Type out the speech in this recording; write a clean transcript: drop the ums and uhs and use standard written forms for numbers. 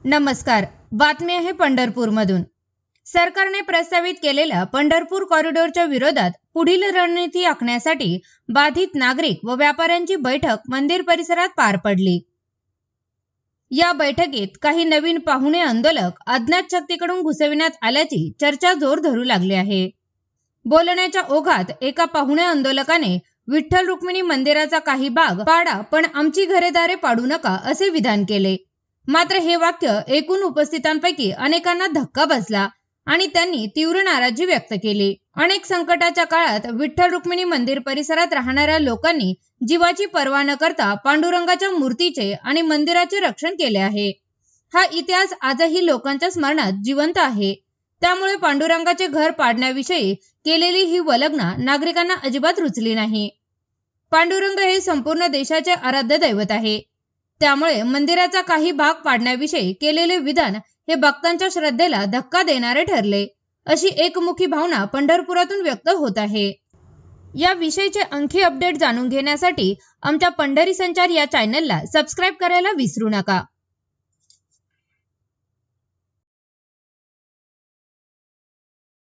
नमस्कार. बातमी आहे पंढरपूरमधून. सरकारने प्रस्तावित केलेल्या पंढरपूर कॉरिडॉरच्या विरोधात पुढील रणनीती आखण्यासाठी बाधित नागरिक व व्यापाऱ्यांची बैठक मंदिर परिसरात पार पडली. या बैठकीत काही नवीन पाहुणे आंदोलक अज्ञात शक्तीकडून घुसविण्यात आल्याची चर्चा जोर धरू लागली आहे. बोलण्याच्या ओघात एका पाहुणे आंदोलकाने विठ्ठल रुक्मिणी मंदिराचा काही भाग पाडा, पण आमची घरेदारे पाडू नका, असे विधान केले. मात्र हे वाक्य ऐकून उपस्थितांपैकी अनेकांना धक्का बसला आणि त्यांनी तीव्र नाराजी व्यक्त केली. अनेक संकटाच्या काळात विठ्ठल रुक्मिणी मंदिर परिसरात राहणाऱ्या लोकांनी जीवाची पर्वा न करता पांडुरंगाच्या मूर्तीचे आणि मंदिराचे रक्षण केले आहे. हा इतिहास आजही लोकांच्या स्मरणात जिवंत आहे. त्यामुळे पांडुरंगाचे घर पाडण्याविषयी केलेली ही वल्गना नागरिकांना अजिबात रुचली नाही. पांडुरंग हे संपूर्ण देशाचे आराध्य दैवत आहे. त्यामुळे मंदिराचा काही भाग पाडण्याविषयी केलेले विधान हे भक्तांच्या श्रद्धेला धक्का देणारे ठरले, अशी एकमुखी भावना पंढरपुरातून व्यक्त होत आहे. या विषयीचे आणखी अपडेट जाणून घेण्यासाठी आमच्या पंढरी संचार या चॅनलला सबस्क्राईब करायला विसरू नका.